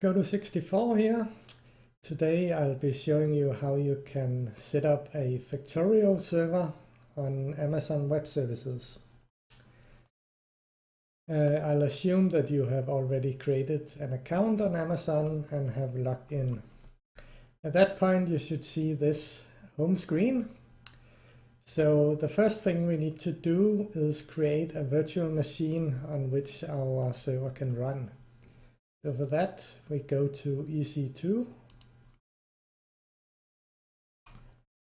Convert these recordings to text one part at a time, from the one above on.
Go to 64 here. Today I'll be showing you how you can set up a Factorio server on Amazon Web Services. I'll assume that you have already created an account on Amazon and have logged in. At that point you should see this home screen. So the first thing we need to do is create a virtual machine on which our server can run. So for that we go to EC2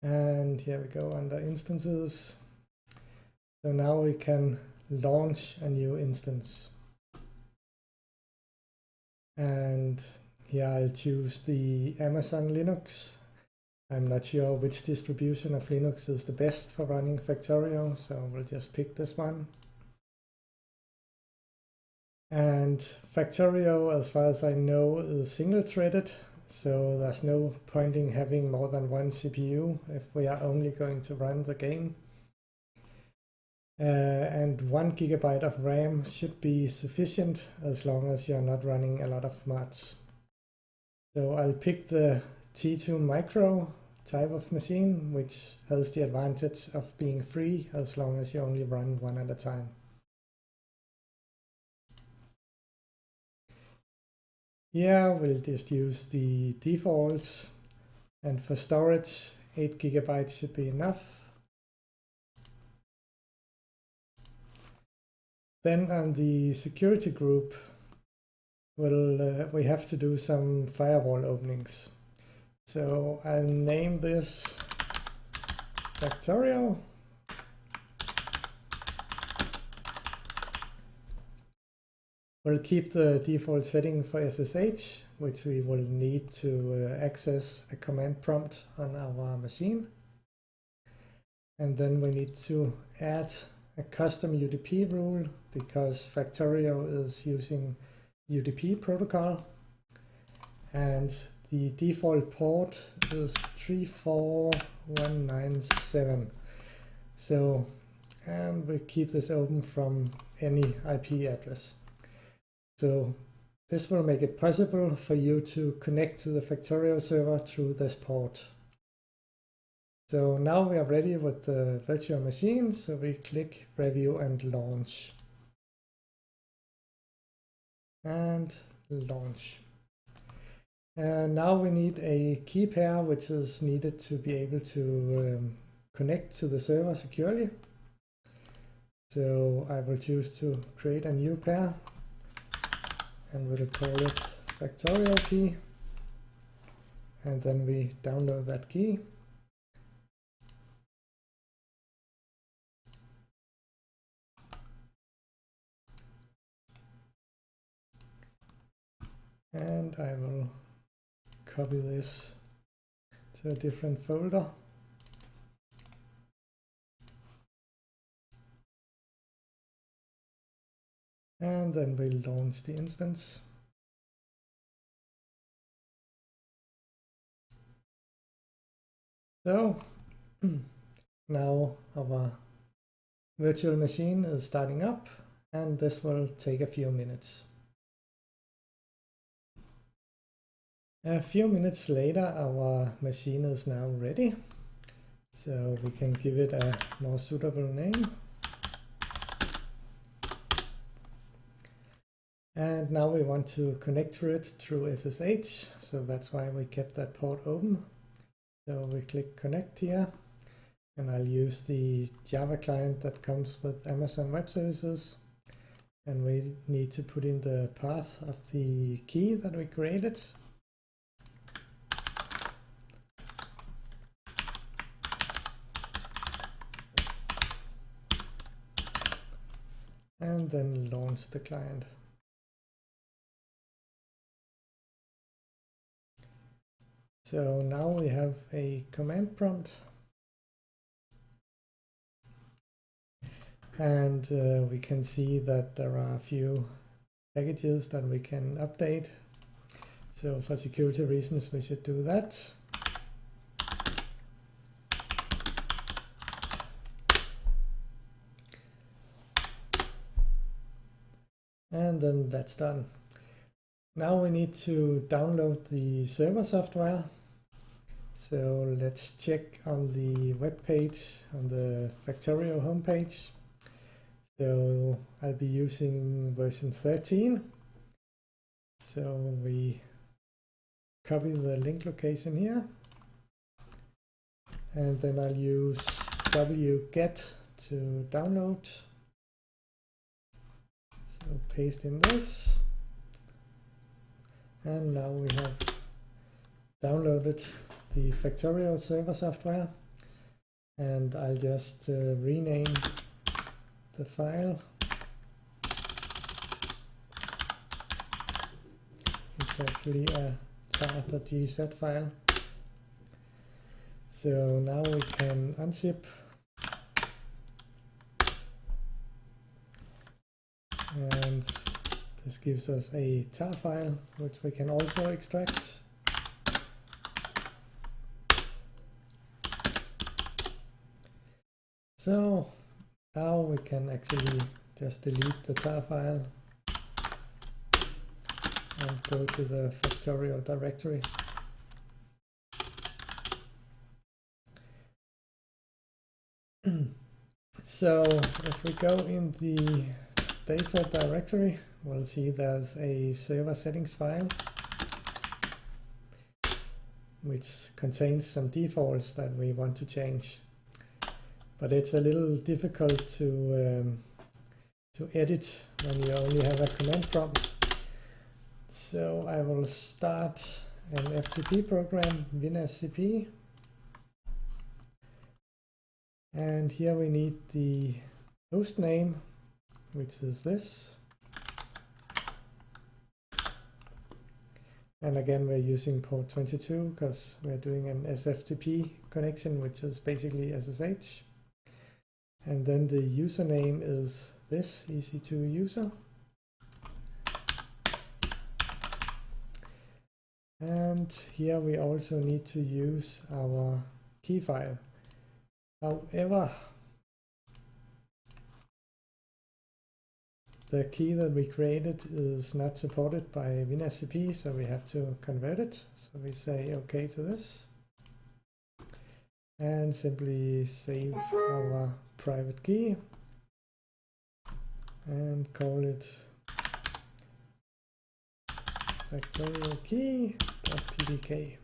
and here we go under instances. So now we can launch a new instance, and here I'll choose the Amazon Linux. I'm not sure which distribution of Linux is the best for running Factorio, so we'll just pick this one. And Factorio, as far as I know, is single-threaded, so there's no point in having more than one CPU if we are only going to run the game. And 1 GB of RAM should be sufficient as long as you're not running a lot of mods. So I'll pick the T2 Micro type of machine, which has the advantage of being free as long as you only run one at a time. Here we'll just use the defaults, and for storage 8 GB should be enough. Then on the security group, we have to do some firewall openings. So I'll name this Factorio. We'll keep the default setting for SSH, which we will need to access a command prompt on our machine. And then we need to add a custom UDP rule because Factorio is using UDP protocol, and the default port is 34197. So, and we keep this open from any IP address. So this will make it possible for you to connect to the Factorio server through this port. So now we are ready with the virtual machine, so we click Review and Launch. And launch. Now we need a key pair, which is needed to be able to connect to the server securely. So I will choose to create a new pair, and we'll call it Factorio key. And then we download that key. And I will copy this to a different folder. And then we'll launch the instance. So now our virtual machine is starting up, and this will take a few minutes. A few minutes later, our machine is now ready, so we can give it a more suitable name. And now we want to connect to it through SSH, so that's why we kept that port open. So we click Connect here, and I'll use the Java client that comes with Amazon Web Services. And we need to put in the path of the key that we created. And then launch the client. So now we have a command prompt, and we can see that there are a few packages that we can update. So for security reasons we should do that. And then that's done. Now we need to download the server software. So let's check on the web page on the Factorio homepage. So I'll be using version 13. So we copy the link location here. And then I'll use wget to download. So paste in this. And now we have downloaded the Factorio server software. And I'll just rename the file. It's actually a tar.gz file. So now we can unzip and this gives us a tar file which we can also extract. So now we can actually just delete the tar file and go to the Factorio directory. So if we go in the data directory, we'll see there's a server settings file which contains some defaults that we want to change. But it's a little difficult to edit when you only have a command prompt. So I will start an FTP program, WinSCP. And here we need the host name, which is this. And again, we're using port 22 because we're doing an SFTP connection, which is basically SSH. And then the username is this, EC2 user. And here we also need to use our key file. However, the key that we created is not supported by WinSCP, so we have to convert it. So we say OK to this and simply save our private key and call it Factorio key.pdk.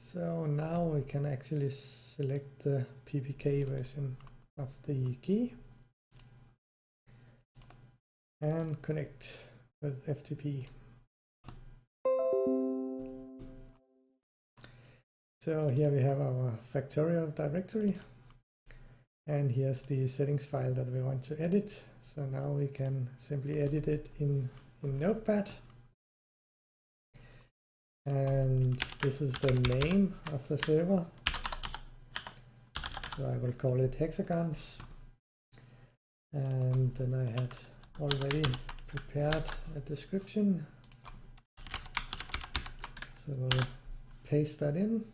So now we can actually select the PPK version of the key and connect with FTP. So here we have our Factorio directory, and here's the settings file that we want to edit. So now we can simply edit it in Notepad. And this is the name of the server. So I will call it Hexagons. And then I had already prepared a description. So we'll paste that in.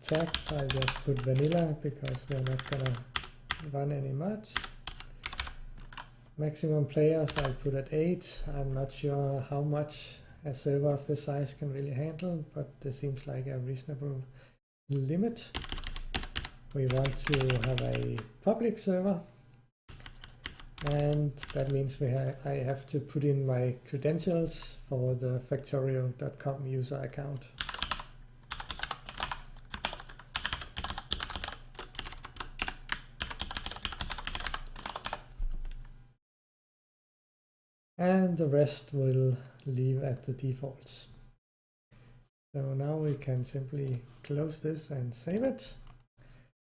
Tags, I'll just put vanilla because we're not gonna run any mods. Maximum players I'll put at 8. I'm not sure how much a server of this size can really handle, but this seems like a reasonable limit. We want to have a public server, and that means I have to put in my credentials for the factorio.com user account. And the rest will leave at the defaults. So now we can simply close this and save it,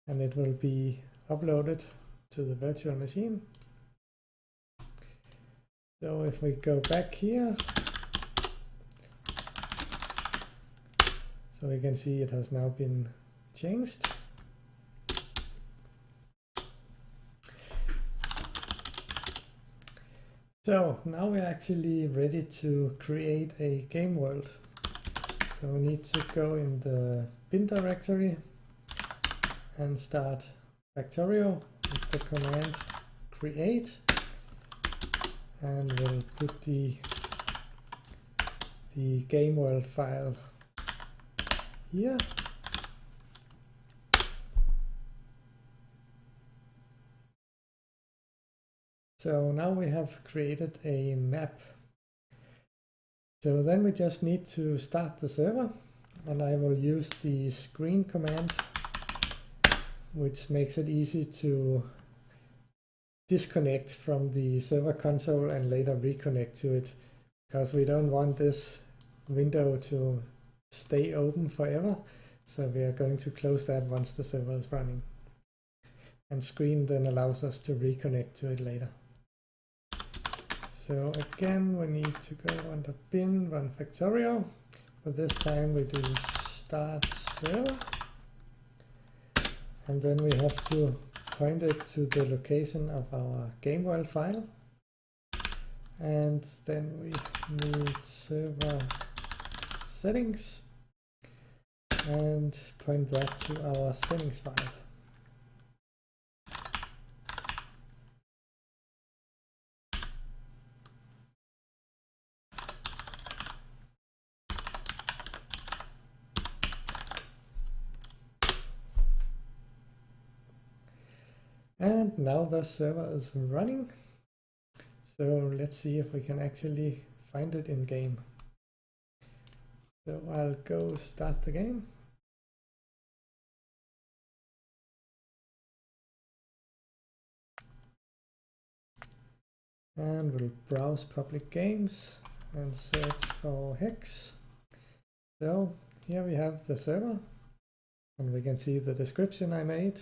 and it will be uploaded to the virtual machine. So if we go back here, so we can see it has now been changed. So now we're actually ready to create a game world. So we need to go in the bin directory and start Factorio with the command create, and we'll put the game world file here. So now we have created a map. So then we just need to start the server, and I will use the screen command, which makes it easy to disconnect from the server console and later reconnect to it, because we don't want this window to stay open forever. So we are going to close that once the server is running. And screen then allows us to reconnect to it later. So again, we need to go under bin, run Factorio, but this time we do start server. And then we have to point it to the location of our game world file. And then we need server settings and point that to our settings file. And now the server is running. So let's see if we can actually find it in game. So I'll go start the game. And we'll browse public games and search for Hex. So here we have the server, and we can see the description I made.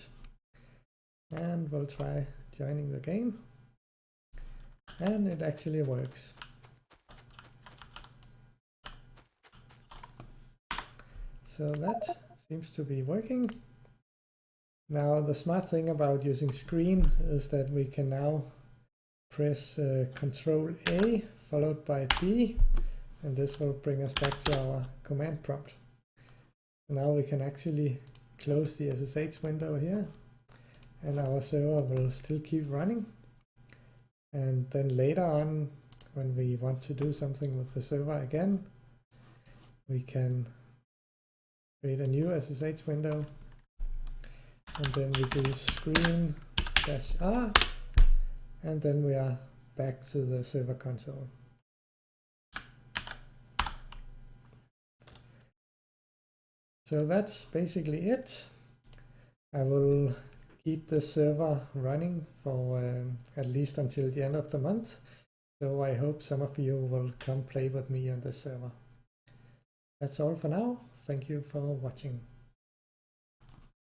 And we'll try joining the game, and it actually works. So that seems to be working. Now the smart thing about using screen is that we can now press Ctrl-A followed by D, and this will bring us back to our command prompt. Now we can actually close the SSH window here, and our server will still keep running. And then later on, when we want to do something with the server again, we can create a new SSH window, and then we do screen-R, and then we are back to the server console. So that's basically it. I will keep the server running for at least until the end of the month. So I hope some of you will come play with me on this server. That's all for now. Thank you for watching.